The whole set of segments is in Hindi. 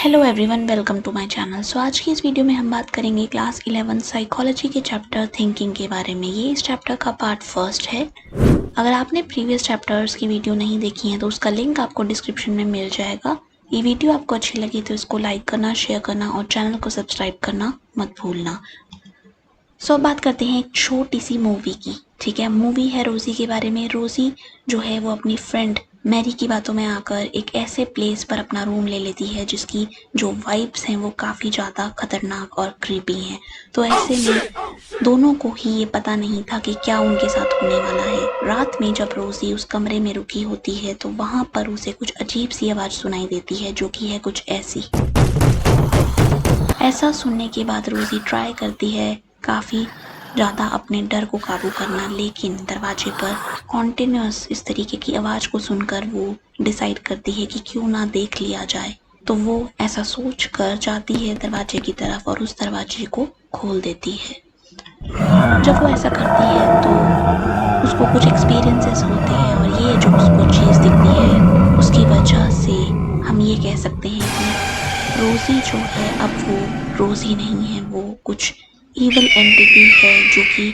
Hello everyone, welcome to my channel. So आज की इस वीडियो में हम बात करेंगे क्लास 11 साइकोलॉजी के चैप्टर थिंकिंग के बारे में। ये इस चैप्टर का पार्ट फर्स्ट है। अगर आपने प्रीवियस चैप्टर्स की वीडियो नहीं देखी है तो उसका लिंक आपको डिस्क्रिप्शन में मिल जाएगा। ये वीडियो आपको अच्छी लगी तो इसको लाइक करना, शेयर करना और चैनल को सब्सक्राइब करना मत भूलना। सो अब बात करते हैं एक छोटी सी मूवी की। ठीक है, मूवी है रोजी के बारे में। रोजी जो है वो अपनी फ्रेंड मैरी की बातों में आकर एक ऐसे प्लेस पर अपना रूम ले लेती है जिसकी जो वाइब्स हैं वो काफ़ी ज़्यादा खतरनाक और क्रीपी हैं। तो ऐसे में दोनों को ही ये पता नहीं था कि क्या उनके साथ होने वाला है। रात में जब रोजी उस कमरे में रुकी होती है तो वहाँ पर उसे कुछ अजीब सी आवाज़ सुनाई देती है जो कि है कुछ ऐसी। ऐसा सुनने के बाद रोजी ट्राई करती है काफ़ी ज़्यादा अपने डर को काबू करना, लेकिन दरवाजे पर कॉन्टिन्यूस इस तरीके की आवाज़ को सुनकर वो डिसाइड करती है कि क्यों ना देख लिया जाए। तो वो ऐसा सोच कर जाती है दरवाजे की तरफ और उस दरवाजे को खोल देती है। जब वो ऐसा करती है तो उसको कुछ एक्सपीरियंसेस होते हैं और ये जो उसको चीज़ दिखती है उसकी वजह से हम ये कह सकते हैं कि रोज़ी जो है अब वो रोज़ी नहीं है, वो कुछ इविल एंटिटी है जो कि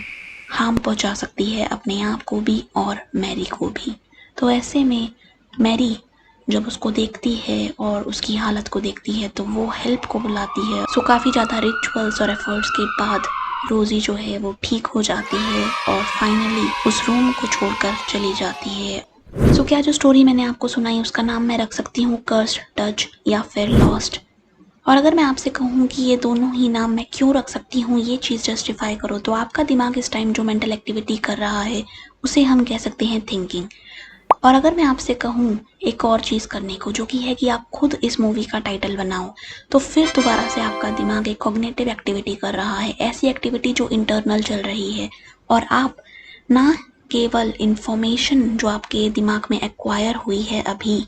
हार्म पहुंचा सकती है अपने आप को भी और मैरी को भी। तो ऐसे में मैरी जब उसको देखती है और उसकी हालत को देखती है तो वो हेल्प को बुलाती है। सो काफ़ी ज़्यादा रिचुअल्स और एफर्ट्स के बाद रोज़ी जो है वो ठीक हो जाती है और फाइनली उस रूम को छोड़कर चली जाती है। सो क्या जो स्टोरी मैंने आपको सुनाई उसका नाम मैं रख सकती हूँ कर्स्ड टच या फिर लॉस्ट। और अगर मैं आपसे कहूँ कि ये दोनों ही नाम मैं क्यों रख सकती हूँ, ये चीज़ जस्टिफाई करो, तो आपका दिमाग इस टाइम जो मेंटल एक्टिविटी कर रहा है उसे हम कह सकते हैं थिंकिंग। और अगर मैं आपसे कहूँ एक और चीज़ करने को जो कि है कि आप खुद इस मूवी का टाइटल बनाओ, तो फिर दोबारा से आपका दिमाग एक कॉग्निटिव एक्टिविटी कर रहा है, ऐसी एक्टिविटी जो इंटरनल चल रही है। और आप ना केवल इंफॉर्मेशन जो आपके दिमाग में एक्वायर हुई है अभी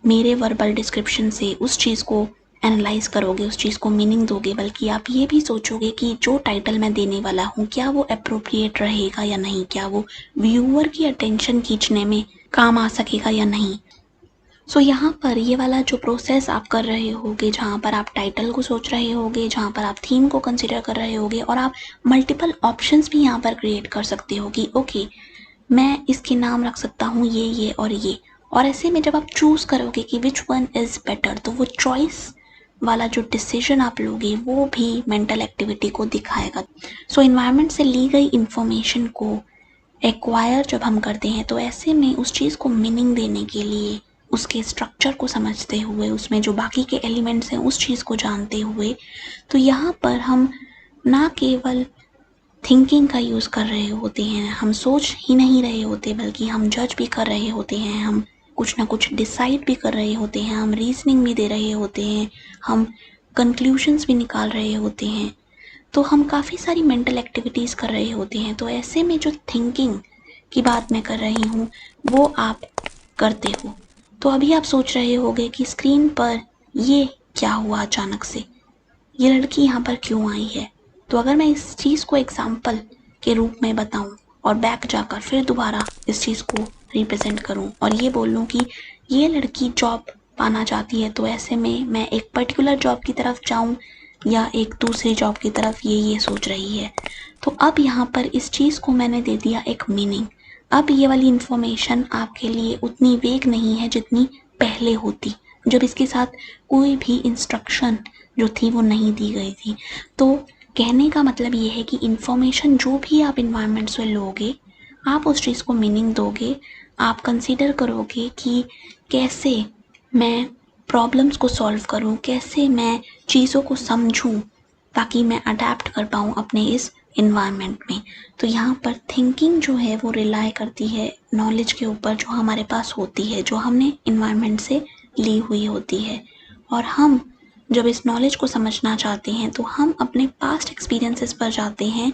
मेरे वर्बल डिस्क्रिप्शन से उस चीज़ को एनालाइज करोगे, उस चीज़ को मीनिंग दोगे, बल्कि आप ये भी सोचोगे कि जो टाइटल मैं देने वाला हूँ क्या वो अप्रोप्रिएट रहेगा या नहीं, क्या वो व्यूअर की अटेंशन खींचने में काम आ सकेगा या नहीं। सो यहाँ पर ये वाला जो प्रोसेस आप कर रहे होगे, जहाँ पर आप टाइटल को सोच रहे होगे, जहाँ पर आप थीम को कंसिडर कर रहे होगे और आप मल्टीपल ऑप्शंस भी यहाँ पर क्रिएट कर सकते हो कि ओके मैं इसके नाम रख सकता हूँ ये और ये। और ऐसे में जब आप चूज़ करोगे कि विच वन इज़ बेटर, तो वो चॉइस वाला जो डिसीजन आप लोगे वो भी मेंटल एक्टिविटी को दिखाएगा। सो इन्वायरमेंट से ली गई इंफॉर्मेशन को एक्वायर जब हम करते हैं तो ऐसे में उस चीज़ को मीनिंग देने के लिए उसके स्ट्रक्चर को समझते हुए, उसमें जो बाकी के एलिमेंट्स हैं उस चीज़ को जानते हुए, तो यहाँ पर हम ना केवल थिंकिंग का यूज़ कर रहे होते हैं, हम सोच ही नहीं रहे होते बल्कि हम जज भी कर रहे होते हैं, हम कुछ ना कुछ डिसाइड भी कर रहे होते हैं, हम रीजनिंग भी दे रहे होते हैं, हम कंक्लूजन्स भी निकाल रहे होते हैं। तो हम काफ़ी सारी मेंटल एक्टिविटीज़ कर रहे होते हैं। तो ऐसे में जो थिंकिंग की बात मैं कर रही हूँ वो आप करते हो। तो अभी आप सोच रहे होगे कि स्क्रीन पर ये क्या हुआ अचानक से, ये लड़की यहाँ पर क्यों आई है। तो अगर मैं इस चीज़ को एग्जाम्पल के रूप में बताऊं और बैक जाकर फिर दोबारा इस चीज़ को रिप्रेजेंट करूं और ये बोलूं कि ये लड़की जॉब पाना चाहती है, तो ऐसे में मैं एक पर्टिकुलर जॉब की तरफ जाऊं या एक दूसरी जॉब की तरफ, ये सोच रही है। तो अब यहाँ पर इस चीज़ को मैंने दे दिया एक मीनिंग। अब ये वाली इंफॉर्मेशन आपके लिए उतनी वेग नहीं है जितनी पहले होती जब इसके साथ कोई भी इंस्ट्रक्शन जो थी वो नहीं दी गई थी। तो कहने का मतलब ये है कि इंफॉर्मेशन जो भी आप इन्वायरमेंट से लोगे, आप उस चीज़ को मीनिंग दोगे, आप कंसीडर करोगे कि कैसे मैं प्रॉब्लम्स को सॉल्व करूं, कैसे मैं चीज़ों को समझूं ताकि मैं अडेप्ट कर पाऊँ अपने इस इन्वायरमेंट में। तो यहाँ पर थिंकिंग जो है वो रिलाई करती है नॉलेज के ऊपर जो हमारे पास होती है, जो हमने इन्वायरमेंट से ली हुई होती है। और हम जब इस नॉलेज को समझना चाहते हैं तो हम अपने पास्ट एक्सपीरियंसेस पर जाते हैं,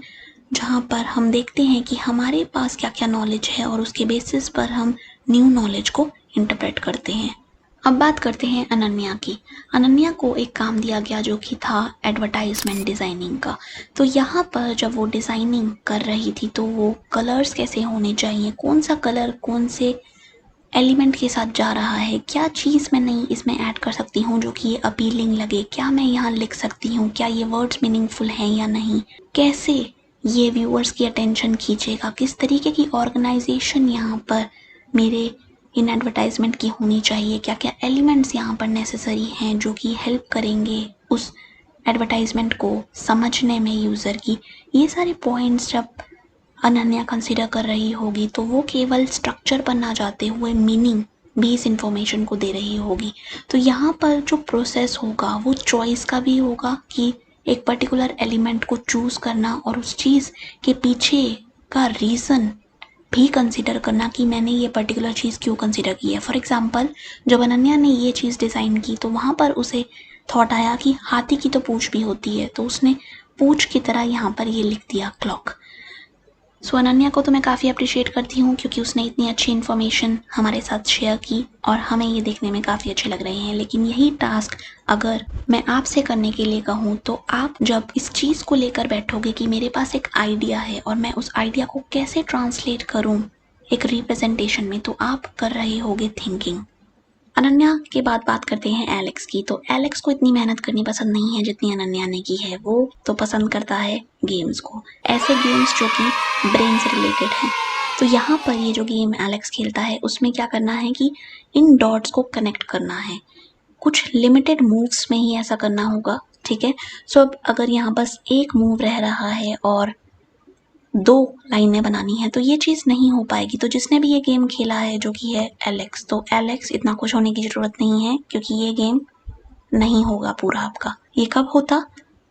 जहाँ पर हम देखते हैं कि हमारे पास क्या क्या नॉलेज है और उसके बेसिस पर हम न्यू नॉलेज को इंटरप्रेट करते हैं। अब बात करते हैं अनन्या की। अनन्या को एक काम दिया गया जो कि था एडवर्टाइजमेंट डिज़ाइनिंग का। तो यहाँ पर जब वो डिज़ाइनिंग कर रही थी तो वो कलर्स कैसे होने चाहिए, कौन सा कलर कौन से एलिमेंट के साथ जा रहा है, क्या चीज़ मैं नई इसमें ऐड कर सकती हूँ जो कि ये अपीलिंग लगे, क्या मैं यहाँ लिख सकती हूँ, क्या ये वर्ड्स मीनिंगफुल हैं या नहीं, कैसे ये व्यूअर्स की अटेंशन खींचेगा, किस तरीके की ऑर्गेनाइजेशन यहाँ पर मेरे इन एडवर्टाइजमेंट की होनी चाहिए, क्या क्या एलिमेंट्स यहाँ पर नेसेसरी हैं जो कि हेल्प करेंगे उस एडवर्टाइजमेंट को समझने में यूज़र की। ये सारे पॉइंट्स जब अनन्या कंसिडर कर रही होगी तो वो केवल स्ट्रक्चर पर ना जाते हुए मीनिंग भी इस इंफॉर्मेशन को दे रही होगी। तो यहाँ पर जो प्रोसेस होगा वो चॉइस का भी होगा कि एक पर्टिकुलर एलिमेंट को चूज़ करना और उस चीज़ के पीछे का रीज़न भी कंसिडर करना कि मैंने ये पर्टिकुलर चीज़ क्यों कंसिडर की है। फॉर एग्जांपल जब अनन्या ने ये चीज़ डिज़ाइन की तो वहाँ पर उसे थॉट आया कि हाथी की तो पूँछ भी होती है, तो उसने पूँछ की तरह यहाँ पर ये लिख दिया क्लॉक। सो अनन्या को तो मैं काफ़ी अप्रिशिएट करती हूँ क्योंकि उसने इतनी अच्छी इन्फॉर्मेशन हमारे साथ शेयर की और हमें ये देखने में काफ़ी अच्छे लग रहे हैं। लेकिन यही टास्क अगर मैं आपसे करने के लिए कहूँ तो आप जब इस चीज़ को लेकर बैठोगे कि मेरे पास एक आइडिया है और मैं उस आइडिया को कैसे ट्रांसलेट करूँ एक रिप्रेजेंटेशन में, तो आप कर रहे होगे थिंकिंग। अनन्या के बाद बात करते हैं एलेक्स की। तो एलेक्स को इतनी मेहनत करनी पसंद नहीं है जितनी अनन्या ने की है। वो तो पसंद करता है गेम्स को, ऐसे गेम्स जो कि ब्रेन से रिलेटेड हैं। तो यहाँ पर ये जो गेम एलेक्स खेलता है उसमें क्या करना है कि इन डॉट्स को कनेक्ट करना है। कुछ लिमिटेड मूव्स में ही ऐसा करना होगा, ठीक है। सो अब अगर यहाँ बस एक मूव रह रहा है और 2 लाइनें बनानी है तो ये चीज़ नहीं हो पाएगी। तो जिसने भी ये गेम खेला है जो कि है एलेक्स, तो एलेक्स इतना खुश होने की ज़रूरत नहीं है क्योंकि ये गेम नहीं होगा पूरा आपका। ये कब होता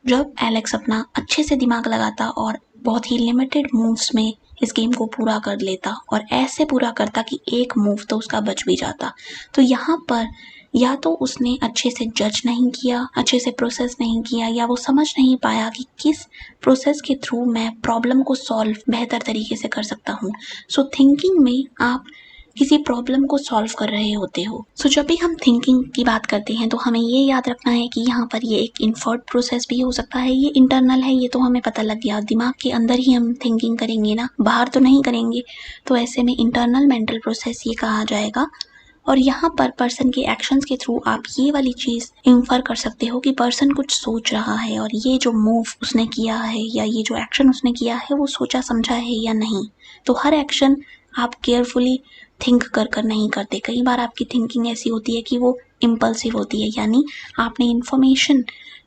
जब एलेक्स अपना अच्छे से दिमाग लगाता और बहुत ही लिमिटेड मूव्स में इस गेम को पूरा कर लेता और ऐसे पूरा करता कि एक मूव तो उसका बच भी जाता। तो यहाँ पर या तो उसने अच्छे से जज नहीं किया, अच्छे से प्रोसेस नहीं किया, या वो समझ नहीं पाया कि किस प्रोसेस के थ्रू मैं प्रॉब्लम को सॉल्व बेहतर तरीके से कर सकता हूँ। सो थिंकिंग में आप किसी प्रॉब्लम को सॉल्व कर रहे होते हो। सो जब भी हम थिंकिंग की बात करते हैं तो हमें ये याद रखना है कि यहाँ पर ये एक इन्फर्ड प्रोसेस भी हो सकता है, ये इंटरनल है, ये तो हमें पता लग गया। दिमाग के अंदर ही हम थिंकिंग करेंगे ना, बाहर तो नहीं करेंगे। तो ऐसे में इंटरनल मेंटल प्रोसेस ये कहा जाएगा। और यहाँ पर पर्सन के एक्शंस के थ्रू आप ये वाली चीज़ इन्फर कर सकते हो कि पर्सन कुछ सोच रहा है और ये जो मूव उसने किया है या ये जो एक्शन उसने किया है वो सोचा समझा है या नहीं। तो हर एक्शन आप केयरफुली थिंक कर नहीं करते। कई बार आपकी थिंकिंग ऐसी होती है कि वो इम्पल्सिव होती है, यानी आपने इन्फॉर्मेशन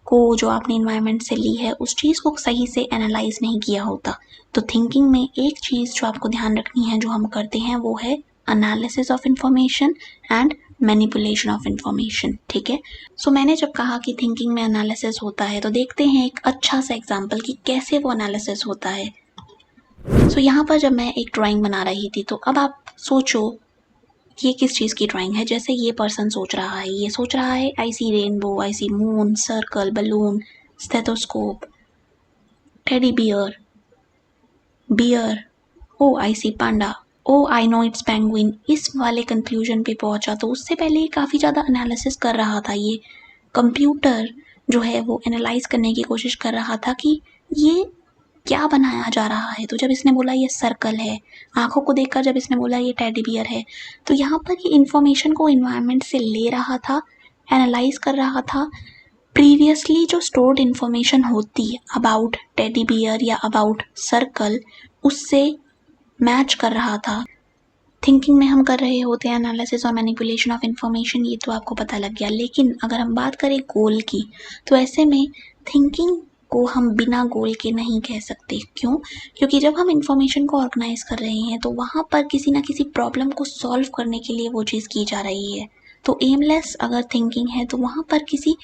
को जो आपने इन्वायरमेंट से ली है उस चीज़ को सही से एनालाइज नहीं किया होता। तो थिंकिंग में एक चीज़ जो आपको ध्यान रखनी है जो हम करते हैं वो है analysis of information and manipulation of information, ठीक है। सो मैंने जब कहा कि थिंकिंग में एनालिसिस होता है तो देखते हैं एक अच्छा सा एग्जांपल कि कैसे वो एनालिसिस होता है। सो यहाँ पर जब मैं एक ड्राइंग बना रही थी तो अब आप सोचो ये किस चीज़ की ड्राइंग है। जैसे ये पर्सन सोच रहा है, ये सोच रहा है I see rainbow, I see moon, circle, balloon, stethoscope, teddy bear, bear, oh I see panda, oh I know it's penguin, इस वाले कंक्लूजन पे पहुंचा। तो उससे पहले ये काफ़ी ज़्यादा एनालिसिस कर रहा था। ये कंप्यूटर जो है वो एनालाइज करने की कोशिश कर रहा था कि ये क्या बनाया जा रहा है। तो जब इसने बोला ये सर्कल है, आंखों को देखकर जब इसने बोला ये टेडी बियर है, तो यहाँ पर ये इन्फॉर्मेशन को इन्वायरमेंट से ले रहा था, एनालाइज कर रहा था। प्रीवियसली जो स्टोर्ड इन्फॉर्मेशन होती है अबाउट टेडी बियर या अबाउट सर्कल, उससे मैच कर रहा था। थिंकिंग में हम कर रहे होते हैं एनालिसिस और मैनिपुलेशन ऑफ इंफॉर्मेशन, ये तो आपको पता लग गया। लेकिन अगर हम बात करें गोल की, तो ऐसे में थिंकिंग को हम बिना गोल के नहीं कह सकते। क्यों? क्योंकि जब हम इंफॉर्मेशन को ऑर्गेनाइज कर रहे हैं तो वहाँ पर किसी ना किसी प्रॉब्लम को सॉल्व करने के लिए वो चीज़ की जा रही है। तो एमलेस अगर थिंकिंग है तो वहाँ पर किसी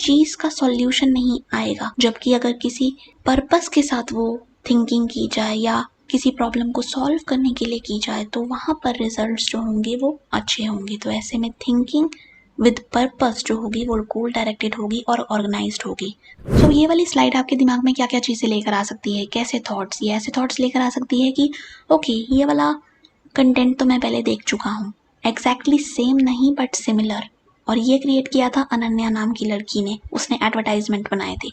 चीज़ का सॉल्यूशन नहीं आएगा। जबकि अगर किसी पर्पस के साथ वो थिंकिंग की जाए या किसी प्रॉब्लम को सॉल्व करने के लिए की जाए तो वहाँ पर रिजल्ट्स जो होंगे वो अच्छे होंगे। तो ऐसे में थिंकिंग विद पर्पस जो होगी वो गोल डायरेक्टेड होगी और ऑर्गेनाइज्ड होगी। सो ये वाली स्लाइड आपके दिमाग में क्या क्या चीज़ें लेकर आ सकती है, कैसे थॉट्स, ये ऐसे थॉट्स लेकर आ सकती है कि ओके ये वाला कंटेंट तो मैं पहले देख चुका हूँ, एग्जैक्टली सेम नहीं बट सिमिलर, और ये क्रिएट किया था अनन्या नाम की लड़की ने, उसने एडवर्टाइजमेंट बनाए थे।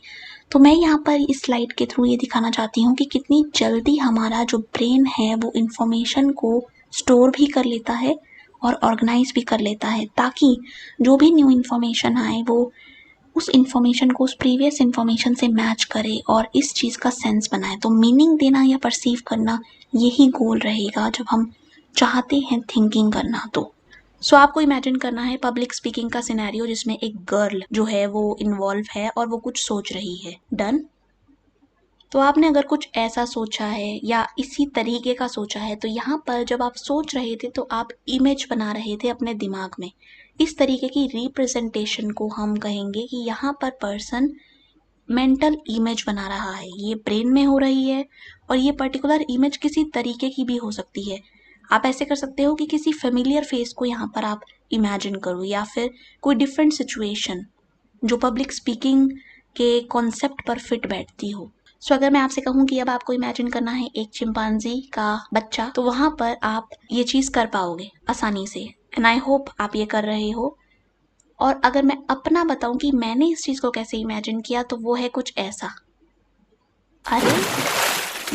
तो मैं यहाँ पर इस स्लाइड के थ्रू ये दिखाना चाहती हूँ कि कितनी जल्दी हमारा जो ब्रेन है वो इन्फॉर्मेशन को स्टोर भी कर लेता है और ऑर्गेनाइज भी कर लेता है, ताकि जो भी न्यू इन्फॉर्मेशन आए वो उस इन्फॉर्मेशन को उस प्रीवियस इन्फॉर्मेशन से मैच करे और इस चीज़ का सेंस बनाए। तो मीनिंग देना या परसीव करना, यही गोल रहेगा जब हम चाहते हैं थिंकिंग करना। तो आपको इमेजिन करना है पब्लिक स्पीकिंग का सिनेरियो जिसमें एक गर्ल जो है वो इन्वॉल्व है और वो कुछ सोच रही है। डन। तो आपने अगर कुछ ऐसा सोचा है या इसी तरीके का सोचा है, तो यहाँ पर जब आप सोच रहे थे तो आप इमेज बना रहे थे अपने दिमाग में। इस तरीके की रिप्रेजेंटेशन को हम कहेंगे कि यहाँ पर पर्सन मेंटल इमेज बना रहा है। ये ब्रेन में हो रही है और ये पर्टिकुलर इमेज किसी तरीके की भी हो सकती है। आप ऐसे कर सकते हो कि किसी फेमिलियर फेस को यहाँ पर आप इमेजिन करो, या फिर कोई डिफरेंट सिचुएशन जो पब्लिक स्पीकिंग के कॉन्सेप्ट पर फिट बैठती हो। अगर मैं आपसे कहूँ कि अब आपको इमेजिन करना है एक चिंपांजी का बच्चा, तो वहाँ पर आप ये चीज़ कर पाओगे आसानी से, एंड आई होप आप ये कर रहे हो। और अगर मैं अपना बताऊं कि मैंने इस चीज़ को कैसे इमेजिन किया, तो वो है कुछ ऐसा। अरे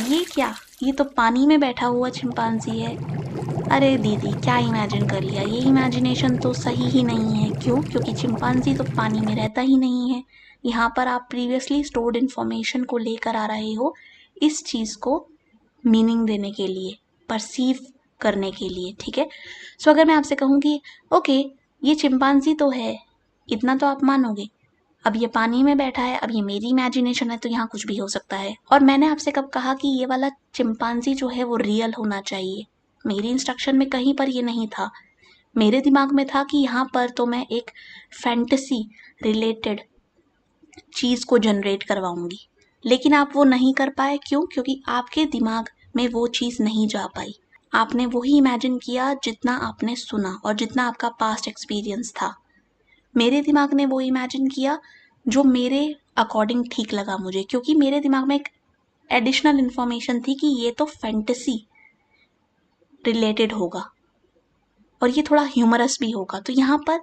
ये क्या, ये तो पानी में बैठा हुआ चिंपांजी है। अरे दीदी क्या इमेजिन कर लिया, ये इमेजिनेशन तो सही ही नहीं है। क्यों? क्योंकि चिंपांजी तो पानी में रहता ही नहीं है। यहाँ पर आप प्रीवियसली स्टोर्ड इन्फॉर्मेशन को लेकर आ रहे हो इस चीज़ को मीनिंग देने के लिए, परसीव करने के लिए, ठीक है। अगर मैं आपसे कहूँ कि ओके ये चिंपांजी तो है, इतना तो आप मानोगे। अब ये पानी में बैठा है, अब ये मेरी इमेजिनेशन है, तो यहाँ कुछ भी हो सकता है। और मैंने आपसे कब कहा कि ये वाला चिंपांजी जो है वो रियल होना चाहिए? मेरी इंस्ट्रक्शन में कहीं पर ये नहीं था। मेरे दिमाग में था कि यहाँ पर तो मैं एक फैंटेसी रिलेटेड चीज़ को जनरेट करवाऊंगी, लेकिन आप वो नहीं कर पाए। क्यों? क्योंकि आपके दिमाग में वो चीज़ नहीं जा पाई। आपने वही इमेजिन किया जितना आपने सुना और जितना आपका पास्ट एक्सपीरियंस था। मेरे दिमाग ने वो इमेजिन किया जो मेरे अकॉर्डिंग ठीक लगा मुझे, क्योंकि मेरे दिमाग में एक एडिशनल इन्फॉर्मेशन थी कि ये तो फैंटेसी रिलेटेड होगा और ये थोड़ा ह्यूमरस भी होगा। तो यहाँ पर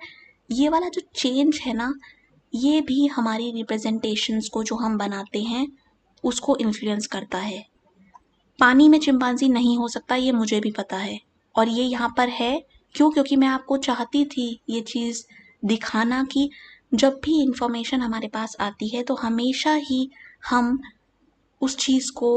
ये वाला जो चेंज है ना, ये भी हमारी रिप्रेजेंटेशंस को जो हम बनाते हैं उसको इन्फ्लुएंस करता है। पानी में चिंपांजी नहीं हो सकता, ये मुझे भी पता है, और ये यहाँ पर है क्यों? क्योंकि मैं आपको चाहती थी ये चीज़ दिखाना कि जब भी इंफॉर्मेशन हमारे पास आती है तो हमेशा ही हम उस चीज़ को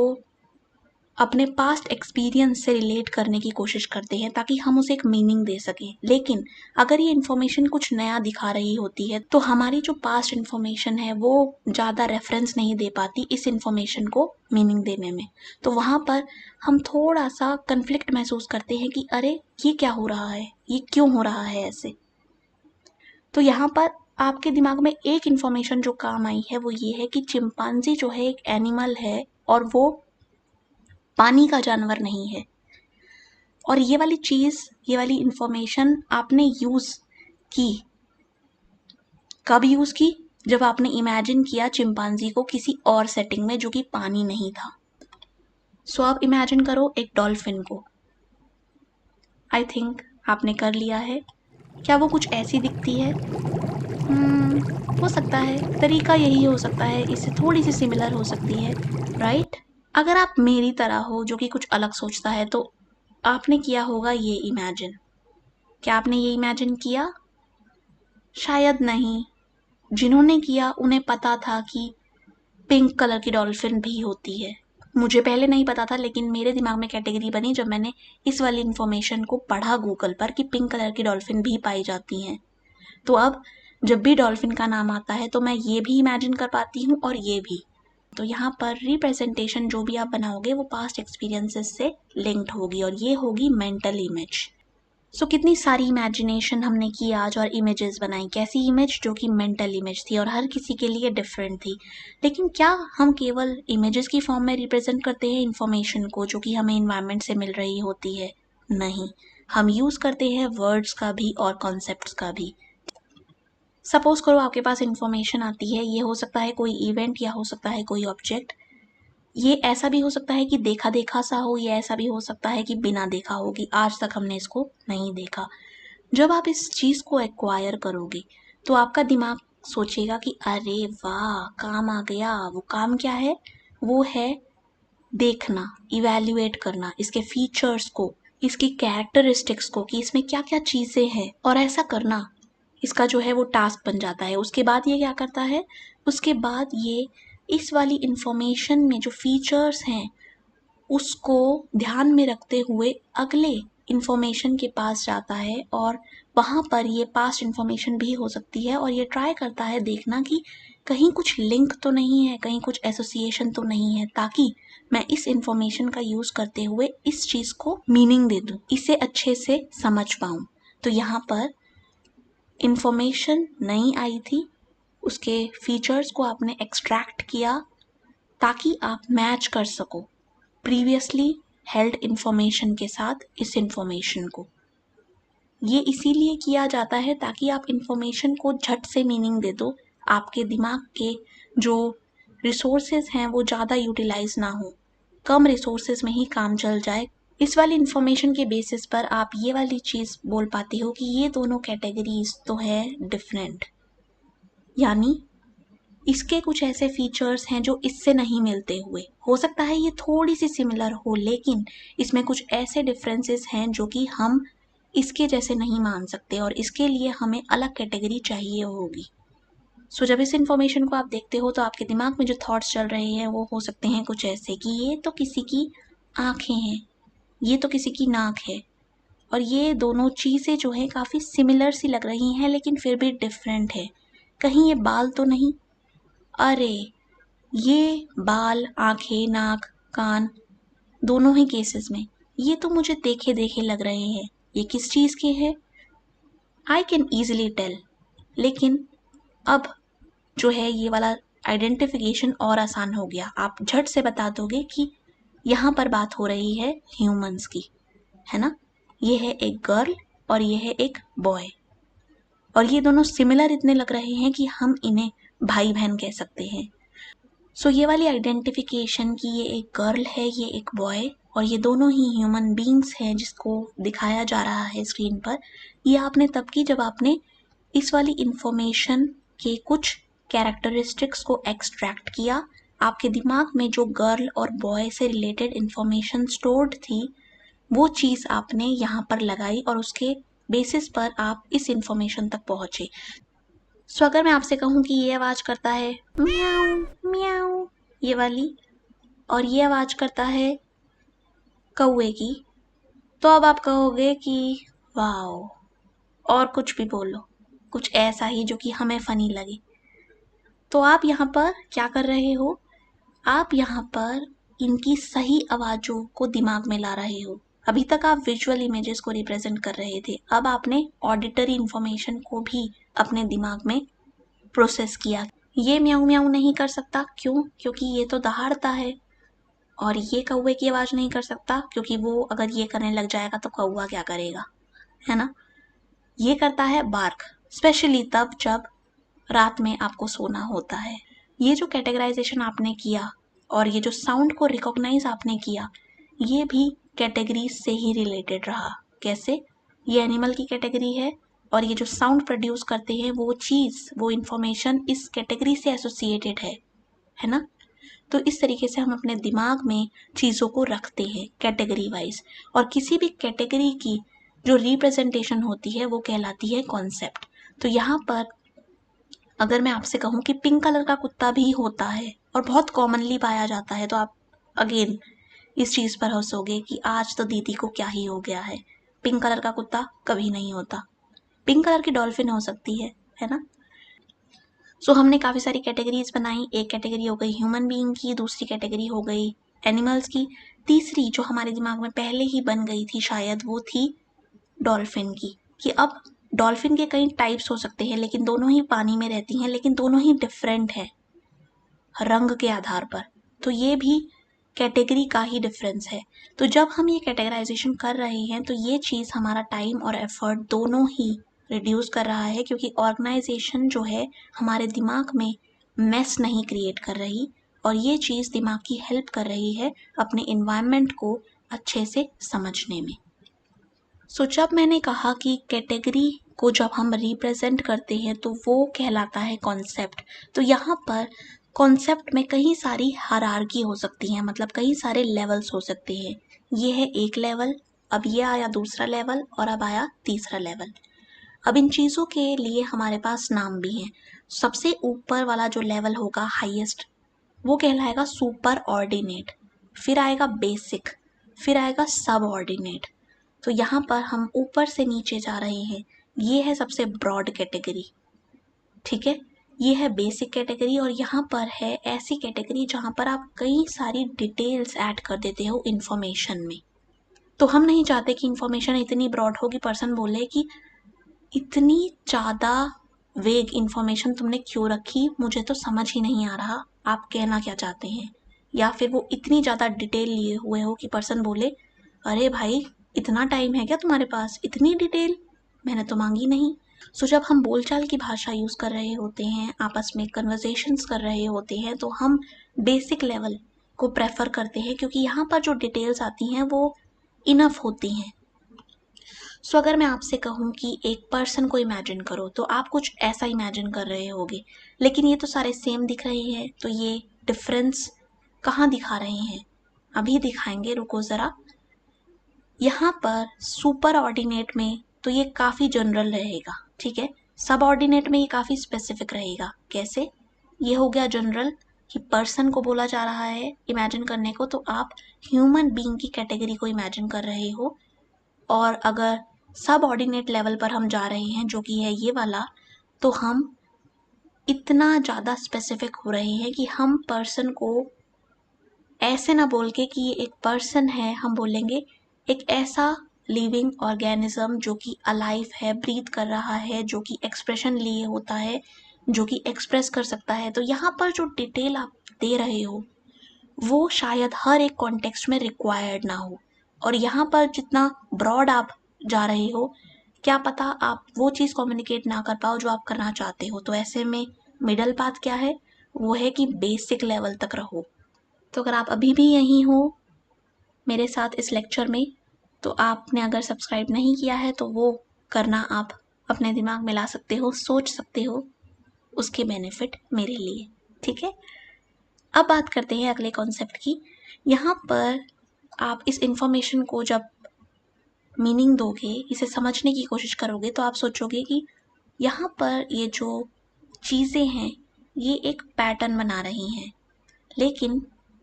अपने पास्ट एक्सपीरियंस से रिलेट करने की कोशिश करते हैं, ताकि हम उसे एक मीनिंग दे सकें। लेकिन अगर ये इन्फॉर्मेशन कुछ नया दिखा रही होती है, तो हमारी जो पास्ट इन्फॉर्मेशन है वो ज़्यादा रेफरेंस नहीं दे पाती इस इन्फॉर्मेशन को मीनिंग देने में। तो वहाँ पर हम थोड़ा सा कन्फ्लिक्ट महसूस करते हैं कि अरे ये क्या हो रहा है, ये क्यों हो रहा है ऐसे। तो यहाँ पर आपके दिमाग में एक इन्फॉर्मेशन जो काम आई है वो ये है कि चिंपांजी जो है एक एनिमल है और वो पानी का जानवर नहीं है। और ये वाली चीज़, ये वाली इन्फॉर्मेशन आपने यूज़ की। कब यूज़ की? जब आपने इमेजिन किया चिंपांजी को किसी और सेटिंग में जो कि पानी नहीं था। आप इमेजिन करो एक डॉल्फिन को। आई थिंक आपने कर लिया है। क्या वो कुछ ऐसी दिखती है? हो सकता है, तरीका यही हो सकता है, इससे थोड़ी सी सिमिलर हो सकती है, राइट? अगर आप मेरी तरह हो जो कि कुछ अलग सोचता है, तो आपने किया होगा ये इमेजिन। क्या आपने ये इमेजिन किया? शायद नहीं। जिन्होंने किया उन्हें पता था कि पिंक कलर की डॉल्फिन भी होती है। मुझे पहले नहीं पता था, लेकिन मेरे दिमाग में कैटेगरी बनी जब मैंने इस वाली इन्फॉर्मेशन को पढ़ा गूगल पर कि पिंक कलर की डॉल्फिन भी पाई जाती हैं। तो अब जब भी डॉल्फिन का नाम आता है तो मैं ये भी इमेजिन कर पाती हूँ और ये भी। तो यहाँ पर रिप्रेजेंटेशन जो भी आप बनाओगे वो पास्ट एक्सपीरियंसेस से लिंक्ड होगी और ये होगी मेंटल इमेज। कितनी सारी इमेजिनेशन हमने की आज और इमेजेस बनाई। कैसी इमेज? जो कि मेंटल इमेज थी और हर किसी के लिए डिफरेंट थी। लेकिन क्या हम केवल इमेजेस की फॉर्म में रिप्रेजेंट करते हैं इन्फॉर्मेशन को जो कि हमें इन्वायरमेंट से मिल रही होती है? नहीं, हम यूज़ करते हैं वर्ड्स का भी और कॉन्सेप्ट्स का भी। सपोज करो आपके पास इन्फॉर्मेशन आती है, ये हो सकता है कोई इवेंट या हो सकता है कोई ऑब्जेक्ट। ये ऐसा भी हो सकता है कि देखा देखा सा हो, या ऐसा भी हो सकता है कि बिना देखा हो, कि आज तक हमने इसको नहीं देखा। जब आप इस चीज़ को एक्वायर करोगे तो आपका दिमाग सोचेगा कि अरे वाह काम आ गया। वो काम क्या है? वो है देखना, इवैल्यूएट करना, इसके फीचर्स को इसकी कैरेक्टरिस्टिक्स को कि इसमें क्या क्या चीज़ें हैं, और ऐसा करना इसका जो है वो टास्क बन जाता है। उसके बाद ये क्या करता है, उसके बाद ये इस वाली इंफॉर्मेशन में जो फीचर्स हैं उसको ध्यान में रखते हुए अगले इंफॉर्मेशन के पास जाता है, और वहाँ पर ये पास्ट इंफॉर्मेशन भी हो सकती है, और ये ट्राई करता है देखना कि कहीं कुछ लिंक तो नहीं है, कहीं कुछ एसोसिएशन तो नहीं है, ताकि मैं इस इंफॉर्मेशन का यूज़ करते हुए इस चीज़ को मीनिंग दे दूँ, इसे अच्छे से समझ पाऊँ। तो यहाँ पर इंफॉर्मेशन नई आई थी, उसके फीचर्स को आपने एक्सट्रैक्ट किया ताकि आप मैच कर सको प्रीवियसली हेल्ड इंफॉर्मेशन के साथ इस इंफॉर्मेशन को। ये इसीलिए किया जाता है ताकि आप इंफॉर्मेशन को झट से मीनिंग दे दो, आपके दिमाग के जो रिसोर्सेज हैं वो ज़्यादा यूटिलाइज ना हो, कम रिसोर्सेज में ही काम चल जाए। इस वाली इंफॉर्मेशन के बेसिस पर आप ये वाली चीज़ बोल पाते हो कि ये दोनों कैटेगरीज तो है डिफरेंट, यानी इसके कुछ ऐसे फीचर्स हैं जो इससे नहीं मिलते हुए, हो सकता है ये थोड़ी सी सिमिलर हो, लेकिन इसमें कुछ ऐसे डिफरेंसेस हैं जो कि हम इसके जैसे नहीं मान सकते, और इसके लिए हमें अलग कैटेगरी चाहिए होगी। सो जब इस इंफॉर्मेशन को आप देखते हो तो आपके दिमाग में जो थॉट्स चल रहे हैं वो हो सकते हैं कुछ ऐसे कि ये तो किसी की आँखें हैं, ये तो किसी की नाक है, और ये दोनों चीज़ें जो हैं काफ़ी सिमिलर सी लग रही हैं लेकिन फिर भी डिफरेंट है। कहीं ये बाल तो नहीं, अरे ये बाल, आंखें, नाक, कान, दोनों ही केसेस में ये तो मुझे देखे देखे लग रहे हैं, ये किस चीज़ के हैं? I can easily tell. लेकिन अब जो है ये वाला आइडेंटिफिकेशन और आसान हो गया, आप झट से बता दोगे कि यहाँ पर बात हो रही है ह्यूमंस की, है ना? ये है एक गर्ल और ये है एक बॉय, और ये दोनों सिमिलर इतने लग रहे हैं कि हम इन्हें भाई बहन कह सकते हैं। सो ये वाली आइडेंटिफिकेशन कि ये एक गर्ल है, ये एक बॉय, और ये दोनों ही ह्यूमन बींग्स हैं जिसको दिखाया जा रहा है स्क्रीन पर, ये आपने तब की जब आपने इस वाली इंफॉर्मेशन के कुछ कैरेक्टरिस्टिक्स को एक्सट्रैक्ट किया। आपके दिमाग में जो गर्ल और बॉय से रिलेटेड इंफॉर्मेशन स्टोर्ड थी वो चीज़ आपने यहाँ पर लगाई, और उसके बेसिस पर आप इस इंफॉर्मेशन तक पहुँचे। सो अगर मैं आपसे कहूँ कि ये आवाज़ करता है म्याऊं म्याऊं, ये वाली, और ये आवाज़ करता है कौवे की, तो अब आप कहोगे कि वाओ, और कुछ भी बोलो, कुछ ऐसा ही जो कि हमें फ़नी लगे। तो आप यहाँ पर क्या कर रहे हो, आप यहाँ पर इनकी सही आवाज़ों को दिमाग में ला रहे हो। अभी तक आप विजुअल इमेजेस को रिप्रेजेंट कर रहे थे, अब आपने ऑडिटरी इंफॉर्मेशन को भी अपने दिमाग में प्रोसेस किया। ये म्याऊं म्याऊं नहीं कर सकता, क्यों? क्योंकि ये तो दहाड़ता है, और ये कौवे की आवाज़ नहीं कर सकता क्योंकि वो अगर ये करने लग जाएगा तो कौवा क्या करेगा, है ना? ये करता है बार्क, स्पेशली तब जब रात में आपको सोना होता है। ये जो कैटेगराइजेशन आपने किया और ये जो साउंड को रिकॉग्नाइज आपने किया, ये भी कैटेगरी से ही रिलेटेड रहा। कैसे? ये एनिमल की कैटेगरी है, और ये जो साउंड प्रोड्यूस करते हैं वो चीज़, वो इंफॉर्मेशन इस कैटेगरी से एसोसिएटेड है ना? तो इस तरीके से हम अपने दिमाग में चीज़ों को रखते हैं कैटेगरी वाइज, और किसी भी कैटेगरी की जो रिप्रेजेंटेशन होती है वो कहलाती है कॉन्सेप्ट। तो यहाँ पर अगर मैं आपसे कहूँ कि पिंक कलर का कुत्ता भी होता है और बहुत कॉमनली पाया जाता है, तो आप अगेन इस चीज़ पर हंसोगे कि आज तो दीदी को क्या ही हो गया है, पिंक कलर का कुत्ता कभी नहीं होता। पिंक कलर की डॉल्फिन हो सकती है ना? सो हमने काफ़ी सारी कैटेगरीज बनाई। एक कैटेगरी हो गई ह्यूमन बीइंग की, दूसरी कैटेगरी हो गई एनिमल्स की, तीसरी जो हमारे दिमाग में पहले ही बन गई थी शायद वो थी डॉल्फिन की, कि अब डॉल्फिन के कई टाइप्स हो सकते हैं लेकिन दोनों ही पानी में रहती हैं, लेकिन दोनों ही डिफरेंट है रंग के आधार पर। तो ये भी कैटेगरी का ही डिफरेंस है। तो जब हम ये कैटेगराइजेशन कर रहे हैं तो ये चीज़ हमारा टाइम और एफर्ट दोनों ही रिड्यूस कर रहा है, क्योंकि ऑर्गेनाइजेशन जो है हमारे दिमाग में मेस नहीं क्रिएट कर रही, और ये चीज़ दिमाग की हेल्प कर रही है अपने इन्वायरमेंट को अच्छे से समझने में। सो जब मैंने कहा कि कैटेगरी को जब हम रिप्रेजेंट करते हैं तो वो कहलाता है कॉन्सेप्ट, तो यहाँ पर कॉन्सेप्ट में कई सारी हायरार्की हो सकती है, मतलब कई सारे लेवल्स हो सकते हैं। ये है एक लेवल, अब ये आया दूसरा लेवल और अब आया तीसरा लेवल। अब इन चीज़ों के लिए हमारे पास नाम भी हैं। सबसे ऊपर वाला जो लेवल होगा हाईएस्ट, वो कहलाएगा सुपर ऑर्डिनेट, फिर आएगा बेसिक, फिर आएगा सब ऑर्डिनेट। तो यहाँ पर हम ऊपर से नीचे जा रहे हैं। ये है सबसे ब्रॉड कैटेगरी, ठीक है। ये है बेसिक कैटेगरी और यहाँ पर है ऐसी कैटेगरी जहाँ पर आप कई सारी डिटेल्स ऐड कर देते हो इन्फॉर्मेशन में। तो हम नहीं चाहते कि इन्फॉर्मेशन इतनी ब्रॉड हो कि पर्सन बोले कि इतनी ज़्यादा वेग इन्फॉर्मेशन तुमने क्यों रखी, मुझे तो समझ ही नहीं आ रहा आप कहना क्या चाहते हैं। या फिर वो इतनी ज़्यादा डिटेल लिए हुए हो कि पर्सन बोले अरे भाई इतना टाइम है क्या तुम्हारे पास, इतनी डिटेल मैंने तो मांगी नहीं। सो जब हम बोलचाल की भाषा यूज़ कर रहे होते हैं, आपस में कन्वर्सेशंस कर रहे होते हैं, तो हम बेसिक लेवल को प्रेफर करते हैं क्योंकि यहाँ पर जो डिटेल्स आती हैं वो इनफ होती हैं। सो अगर मैं आपसे कहूँ कि एक पर्सन को इमेजिन करो तो आप कुछ ऐसा इमेजिन कर रहे होगे, लेकिन ये तो सारे सेम दिख रहे हैं, तो ये डिफरेंस कहाँ दिखा रहे हैं, अभी दिखाएंगे, रुको ज़रा। यहाँ पर सुपर ऑर्डिनेट में तो ये काफ़ी जनरल रहेगा, ठीक है। सब ऑर्डिनेट में ये काफ़ी स्पेसिफिक रहेगा। कैसे? ये हो गया जनरल कि पर्सन को बोला जा रहा है इमेजिन करने को, तो आप ह्यूमन बीइंग की कैटेगरी को इमेजिन कर रहे हो। और अगर सब ऑर्डिनेट लेवल पर हम जा रहे हैं जो कि है ये वाला, तो हम इतना ज़्यादा स्पेसिफिक हो रहे हैं कि हम पर्सन को ऐसे ना बोल के कि ये एक पर्सन है, हम बोलेंगे एक ऐसा लिविंग ऑर्गेनिज्म जो कि अलाइव है, ब्रीथ कर रहा है, जो कि एक्सप्रेशन लिए होता है, जो कि एक्सप्रेस कर सकता है। तो यहाँ पर जो डिटेल आप दे रहे हो वो शायद हर एक कॉन्टेक्स्ट में रिक्वायर्ड ना हो, और यहाँ पर जितना ब्रॉड आप जा रहे हो, क्या पता आप वो चीज़ कम्युनिकेट ना कर पाओ जो आप करना चाहते हो। तो ऐसे में मिडल पाथ क्या है, वो है कि बेसिक लेवल तक रहो। तो अगर आप अभी भी यहीं हो मेरे साथ इस लेक्चर में, तो आपने अगर सब्सक्राइब नहीं किया है तो वो करना आप अपने दिमाग में ला सकते हो, सोच सकते हो उसके बेनिफिट मेरे लिए, ठीक है। अब बात करते हैं अगले कॉन्सेप्ट की। यहाँ पर आप इस इंफॉर्मेशन को जब मीनिंग दोगे, इसे समझने की कोशिश करोगे, तो आप सोचोगे कि यहाँ पर ये जो चीज़ें हैं ये एक पैटर्न बना रही हैं, लेकिन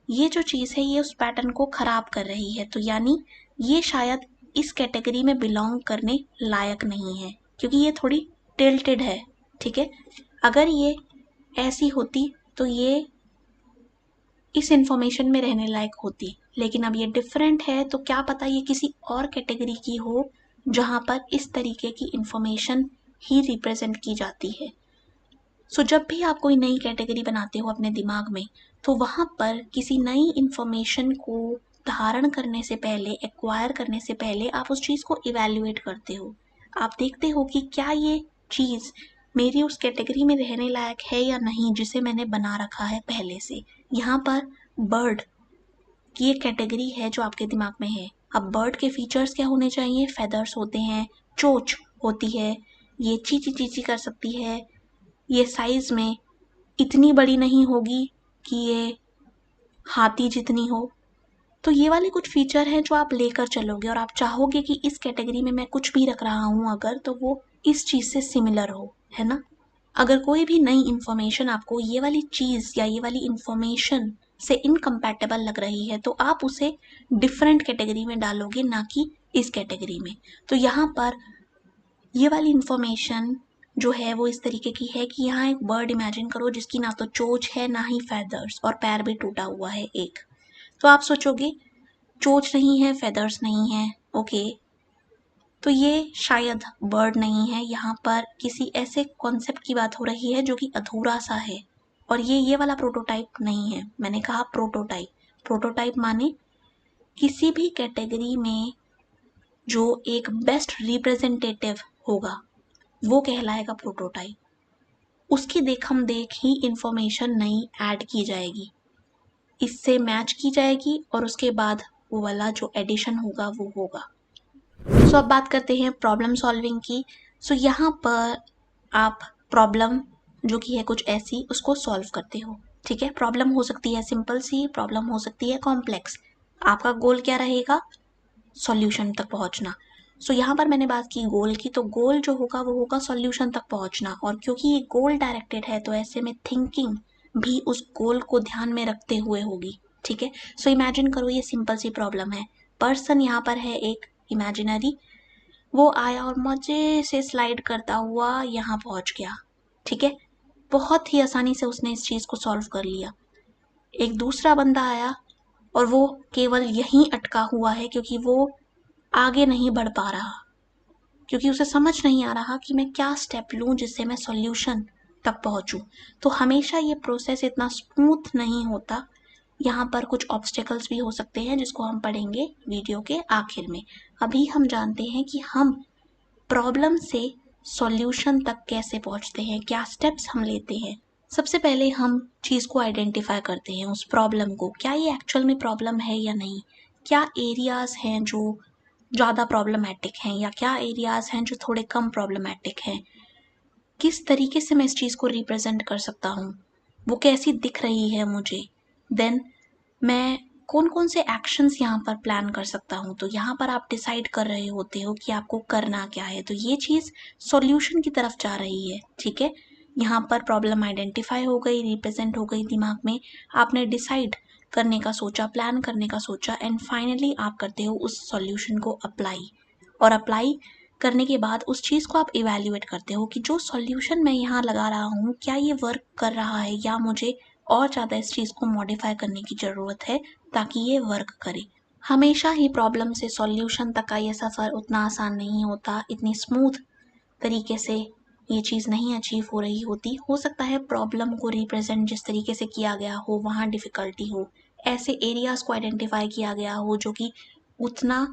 ये जो चीज़ है ये उस पैटर्न को ख़राब कर रही है। तो यानी ये शायद इस कैटेगरी में बिलोंग करने लायक नहीं है क्योंकि ये थोड़ी टिल्टेड है, ठीक है। अगर ये ऐसी होती तो ये इस इंफॉर्मेशन में रहने लायक होती, लेकिन अब ये डिफरेंट है, तो क्या पता ये किसी और कैटेगरी की हो जहाँ पर इस तरीके की इंफॉर्मेशन ही रिप्रेजेंट की जाती है। सो जब भी आप कोई नई कैटेगरी बनाते हो अपने दिमाग में, तो वहाँ पर किसी नई इंफॉर्मेशन को धारण करने से पहले, एक्वायर करने से पहले आप उस चीज़ को इवैल्यूएट करते हो। आप देखते हो कि क्या ये चीज़ मेरी उस कैटेगरी में रहने लायक है या नहीं जिसे मैंने बना रखा है पहले से। यहाँ पर बर्ड की एक कैटेगरी है जो आपके दिमाग में है। अब बर्ड के फीचर्स क्या होने चाहिए? फेदर्स होते हैं, चोंच होती है, ये चींची चींची कर सकती है, ये साइज में इतनी बड़ी नहीं होगी कि ये हाथी जितनी हो। तो ये वाले कुछ फीचर हैं जो आप लेकर चलोगे और आप चाहोगे कि इस कैटेगरी में मैं कुछ भी रख रहा हूँ अगर, तो वो इस चीज़ से सिमिलर हो, है ना। अगर कोई भी नई इन्फॉर्मेशन आपको ये वाली चीज़ या ये वाली इन्फॉर्मेशन से इनकम्पैटिबल लग रही है, तो आप उसे डिफरेंट कैटेगरी में डालोगे, ना कि इस कैटेगरी में। तो यहाँ पर ये वाली इन्फॉर्मेशन जो है वो इस तरीके की है कि यहाँ एक बर्ड इमेजिन करो जिसकी ना तो चोंच है ना ही फेदर्स, और पैर भी टूटा हुआ है एक। तो आप सोचोगे चोंच नहीं है, फेदर्स नहीं है, ओके, तो ये शायद बर्ड नहीं है। यहाँ पर किसी ऐसे कॉन्सेप्ट की बात हो रही है जो कि अधूरा सा है, और ये वाला प्रोटोटाइप नहीं है। मैंने कहा प्रोटोटाइप। प्रोटोटाइप माने किसी भी कैटेगरी में जो एक बेस्ट रिप्रेजेंटेटिव होगा वो कहलाएगा प्रोटोटाइप। उसकी देखम देख ही इंफॉर्मेशन नई ऐड की जाएगी, इससे मैच की जाएगी, और उसके बाद वो वाला जो एडिशन होगा वो होगा। सो अब बात करते हैं प्रॉब्लम सॉल्विंग की। सो यहाँ पर आप प्रॉब्लम जो कि है कुछ ऐसी, उसको सॉल्व करते हो, ठीक है। प्रॉब्लम हो सकती है सिंपल सी, प्रॉब्लम हो सकती है कॉम्प्लेक्स। आपका गोल क्या रहेगा? सॉल्यूशन तक पहुंचना। सो यहाँ पर मैंने बात की गोल की, तो गोल जो होगा वो होगा सॉल्यूशन तक पहुंचना, और क्योंकि ये गोल डायरेक्टेड है तो ऐसे में थिंकिंग भी उस गोल को ध्यान में रखते हुए होगी। ठीक है, सो इमेजिन करो ये सिंपल सी प्रॉब्लम है। पर्सन यहाँ पर है एक इमेजिनरी, वो आया और मजे से स्लाइड करता हुआ यहाँ पहुंच गया। ठीक है, बहुत ही आसानी से उसने इस चीज को सॉल्व कर लिया। एक दूसरा बंदा आया और वो केवल यहीं अटका हुआ है, क्योंकि वो आगे नहीं बढ़ पा रहा, क्योंकि उसे समझ नहीं आ रहा कि मैं क्या स्टेप लूं जिससे मैं सॉल्यूशन तक पहुंचूं। तो हमेशा ये प्रोसेस इतना स्मूथ नहीं होता, यहाँ पर कुछ ऑब्स्टेकल्स भी हो सकते हैं जिसको हम पढ़ेंगे वीडियो के आखिर में। अभी हम जानते हैं कि हम प्रॉब्लम से सॉल्यूशन तक कैसे पहुंचते हैं, क्या स्टेप्स हम लेते हैं। सबसे पहले हम चीज़ को आइडेंटिफाई करते हैं, उस प्रॉब्लम को, क्या ये एक्चुअल में प्रॉब्लम है या नहीं, क्या एरियाज हैं जो ज़्यादा प्रॉब्लमैटिक हैं या क्या एरियाज हैं जो थोड़े कम प्रॉब्लमैटिक हैं, किस तरीके से मैं इस चीज़ को रिप्रेजेंट कर सकता हूँ, वो कैसी दिख रही है मुझे, देन मैं कौन कौन से एक्शंस यहाँ पर प्लान कर सकता हूँ। तो यहाँ पर आप डिसाइड कर रहे होते हो कि आपको करना क्या है, तो ये चीज़ सॉल्यूशन की तरफ जा रही है। ठीक है, यहाँ पर प्रॉब्लम आइडेंटिफाई हो गई, रिप्रेजेंट हो गई दिमाग में, आपने डिसाइड करने का सोचा, प्लान करने का सोचा, एंड फाइनली आप करते हो उस सॉल्यूशन को अप्लाई। और अप्लाई करने के बाद उस चीज़ को आप इवैल्यूएट करते हो कि जो सॉल्यूशन मैं यहाँ लगा रहा हूँ क्या ये वर्क कर रहा है, या मुझे और ज़्यादा इस चीज़ को मॉडिफाई करने की ज़रूरत है ताकि ये वर्क करे। हमेशा ही प्रॉब्लम से सॉल्यूशन तक का ये सफ़र उतना आसान नहीं होता, इतनी स्मूथ तरीके से ये चीज़ नहीं अचीव हो रही होती। हो सकता है प्रॉब्लम को रिप्रेजेंट जिस तरीके से किया गया हो वहाँ डिफ़िकल्टी हो, ऐसे एरियाज़ को आइडेंटिफाई किया गया हो जो कि उतना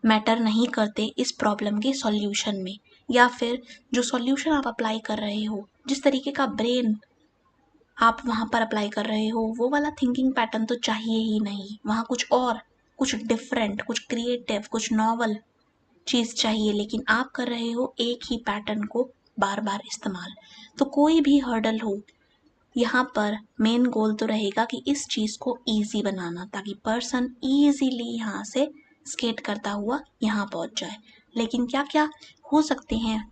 मैटर नहीं करते इस प्रॉब्लम के सॉल्यूशन में, या फिर जो सॉल्यूशन आप अप्लाई कर रहे हो, जिस तरीके का ब्रेन आप वहाँ पर अप्लाई कर रहे हो, वो वाला थिंकिंग पैटर्न तो चाहिए ही नहीं। वहाँ कुछ और, कुछ डिफरेंट, कुछ क्रिएटिव, कुछ नॉवल चीज़ चाहिए, लेकिन आप कर रहे हो एक ही पैटर्न को बार बार इस्तेमाल। तो कोई भी हर्डल हो, यहाँ पर मेन गोल तो रहेगा कि इस चीज़ को ईजी बनाना, ताकि पर्सन ईजीली यहाँ से स्केट करता हुआ यहाँ पहुँच जाए। लेकिन क्या क्या हो सकते हैं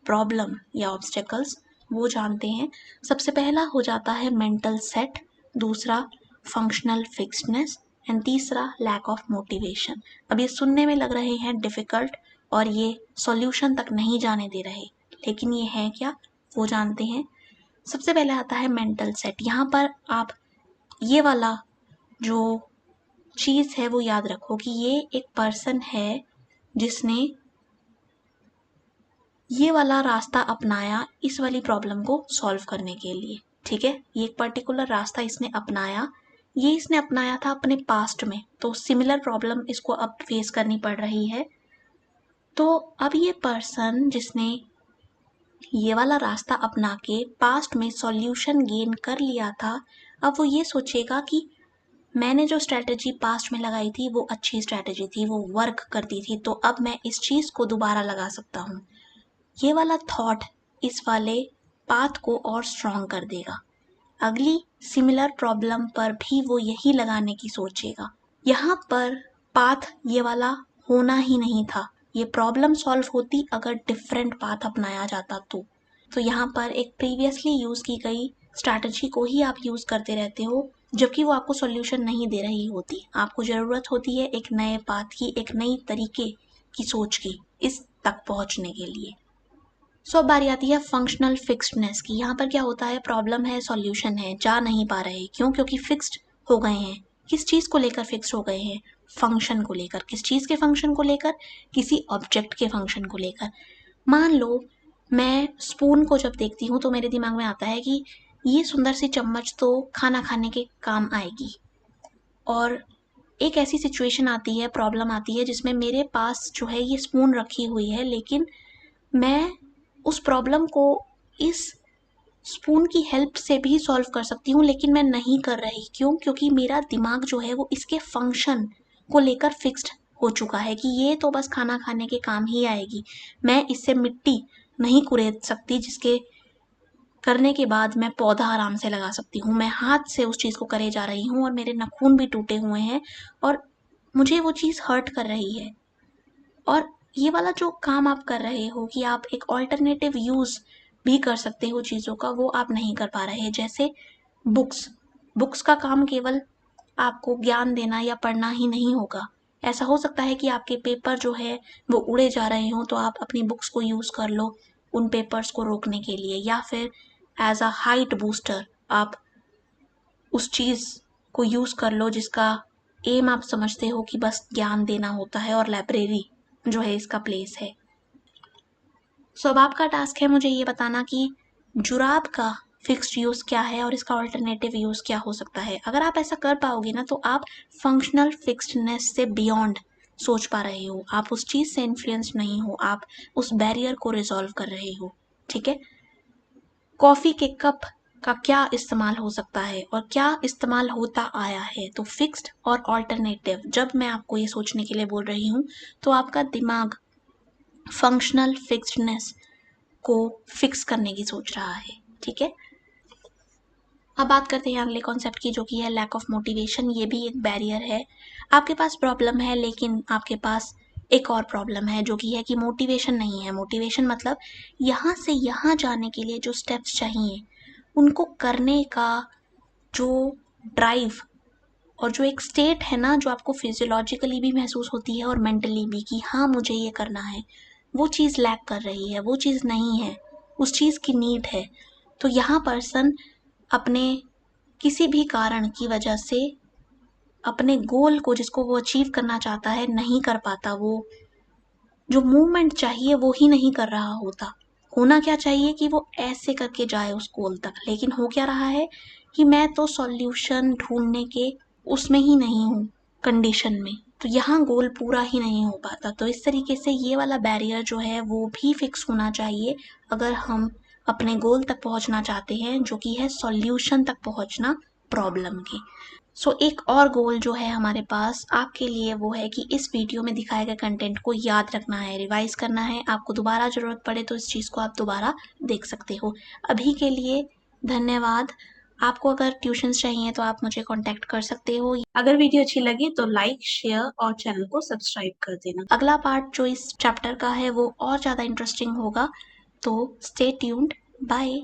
प्रॉब्लम या ऑब्स्टेकल्स, वो जानते हैं। सबसे पहला हो जाता है मेंटल सेट, दूसरा फंक्शनल फिक्सडनेस, एंड तीसरा लैक ऑफ मोटिवेशन। अब ये सुनने में लग रहे हैं डिफ़िकल्ट और ये सॉल्यूशन तक नहीं जाने दे रहे, लेकिन ये है क्या, वो जानते हैं। सबसे पहले आता है मेंटल सेट। यहाँ पर आप ये वाला जो चीज़ है वो याद रखो कि ये एक पर्सन है जिसने ये वाला रास्ता अपनाया इस वाली प्रॉब्लम को सॉल्व करने के लिए। ठीक है, ये एक पर्टिकुलर रास्ता इसने अपनाया, ये इसने अपनाया था अपने पास्ट में, तो सिमिलर प्रॉब्लम इसको अब फेस करनी पड़ रही है। तो अब ये पर्सन जिसने ये वाला रास्ता अपना के पास्ट में सॉल्यूशन गेन कर लिया था, अब वो ये सोचेगा कि मैंने जो स्ट्रैटेजी पास्ट में लगाई थी वो अच्छी स्ट्रैटेजी थी, वो वर्क करती थी, तो अब मैं इस चीज़ को दोबारा लगा सकता हूँ। ये वाला थॉट इस वाले पाथ को और स्ट्रॉन्ग कर देगा। अगली सिमिलर प्रॉब्लम पर भी वो यही लगाने की सोचेगा। यहाँ पर पाथ ये वाला होना ही नहीं था, ये प्रॉब्लम सॉल्व होती अगर डिफरेंट पाथ अपनाया जाता तो यहाँ पर एक प्रीवियसली यूज़ की गई स्ट्रैटेजी को ही आप यूज़ करते रहते हो, जबकि वो आपको सॉल्यूशन नहीं दे रही होती। आपको ज़रूरत होती है एक नए पाथ की, एक नई तरीके की सोच की, इस तक पहुँचने के लिए। सो अब बारी आती है फंक्शनल फिक्स्डनेस की। यहाँ पर क्या होता है, प्रॉब्लम है, सॉल्यूशन है, जा नहीं पा रहे, क्यों, क्योंकि फिक्स्ड हो गए हैं। किस चीज़ को लेकर फिक्स हो गए हैं, फंक्शन को लेकर। किस चीज़ के फंक्शन को लेकर, किसी ऑब्जेक्ट के फंक्शन को लेकर। मान लो मैं स्पून को जब देखती हूँ तो मेरे दिमाग में आता है कि ये सुंदर सी चम्मच तो खाना खाने के काम आएगी, और एक ऐसी सिचुएशन आती है, प्रॉब्लम आती है जिसमें मेरे पास जो है ये स्पून रखी हुई है, लेकिन मैं उस प्रॉब्लम को इस स्पून की हेल्प से भी सॉल्व कर सकती हूँ, लेकिन मैं नहीं कर रही, क्यों, क्योंकि मेरा दिमाग जो है वो इसके फंक्शन को लेकर फिक्स्ड हो चुका है कि ये तो बस खाना खाने के काम ही आएगी। मैं इससे मिट्टी नहीं कुरेद सकती जिसके करने के बाद मैं पौधा आराम से लगा सकती हूँ। मैं हाथ से उस चीज़ को करे जा रही हूँ और मेरे नाखून भी टूटे हुए हैं और मुझे वो चीज़ हर्ट कर रही है। और ये वाला जो काम आप कर रहे हो कि आप एक ऑल्टरनेटिव यूज़ भी कर सकते हो चीज़ों का, वो आप नहीं कर पा रहे। जैसे बुक्स, बुक्स का काम केवल आपको ज्ञान देना या पढ़ना ही नहीं होगा। ऐसा हो सकता है कि आपके पेपर जो है वो उड़े जा रहे हों, तो आप अपनी बुक्स को यूज़ कर लो उन पेपर्स को रोकने के लिए, या फिर एज अ हाइट बूस्टर आप उस चीज़ को यूज़ कर लो जिसका एम आप समझते हो कि बस ज्ञान देना होता है, और लाइब्रेरी जो है इसका प्लेस है। सो अब आपका टास्क है मुझे ये बताना कि जुराब का फिक्स्ड यूज़ क्या है और इसका ऑल्टरनेटिव यूज़ क्या हो सकता है। अगर आप ऐसा कर पाओगे ना, तो आप फंक्शनल फिक्स्डनेस से बियॉन्ड सोच पा रहे हो, आप उस चीज़ से इन्फ्लुएंस नहीं हो, आप उस बैरियर को रिजॉल्व कर रहे हो। ठीक है। कॉफ़ी के कप का क्या इस्तेमाल हो सकता है और क्या इस्तेमाल होता आया है। तो फिक्स्ड और ऑल्टरनेटिव जब मैं आपको ये सोचने के लिए बोल रही हूँ, तो आपका दिमाग फंक्शनल फिक्स्डनेस को फिक्स करने की सोच रहा है। ठीक है। अब बात करते हैं अगले कॉन्सेप्ट की, जो कि है लैक ऑफ मोटिवेशन। ये भी एक बैरियर है। आपके पास प्रॉब्लम है, लेकिन आपके पास एक और प्रॉब्लम है, जो कि है कि मोटिवेशन नहीं है। मोटिवेशन मतलब यहाँ से यहाँ जाने के लिए जो स्टेप्स चाहिए उनको करने का जो ड्राइव और जो एक स्टेट है ना, जो आपको फिजियोलॉजिकली भी महसूस होती है और मेंटली भी, कि हाँ मुझे ये करना है, वो चीज़ लैक कर रही है, वो चीज़ नहीं है, उस चीज़ की नीड है। तो यहाँ पर्सन अपने किसी भी कारण की वजह से अपने गोल को, जिसको वो अचीव करना चाहता है, नहीं कर पाता। वो जो मूवमेंट चाहिए वो ही नहीं कर रहा होता। होना क्या चाहिए कि वो ऐसे करके जाए उस गोल तक, लेकिन हो क्या रहा है कि मैं तो सॉल्यूशन ढूंढने के उसमें ही नहीं हूँ, कंडीशन में, तो यहाँ गोल पूरा ही नहीं हो पाता। तो इस तरीके से ये वाला बैरियर जो है वो भी फिक्स होना चाहिए, अगर हम अपने गोल तक पहुंचना चाहते हैं, जो कि है सॉल्यूशन तक पहुंचना प्रॉब्लम के। सो एक और गोल जो है हमारे पास आपके लिए, वो है कि इस वीडियो में दिखाए गए कंटेंट को याद रखना है, रिवाइज करना है। आपको दोबारा ज़रूरत पड़े तो इस चीज़ को आप दोबारा देख सकते हो। अभी के लिए धन्यवाद। आपको अगर ट्यूशंस चाहिए तो आप मुझे कांटेक्ट कर सकते हो। अगर वीडियो अच्छी लगी तो लाइक, शेयर और चैनल को सब्सक्राइब कर देना। अगला पार्ट जो इस चैप्टर का है वो और ज़्यादा इंटरेस्टिंग होगा, तो स्टे ट्यून्ड। बाय।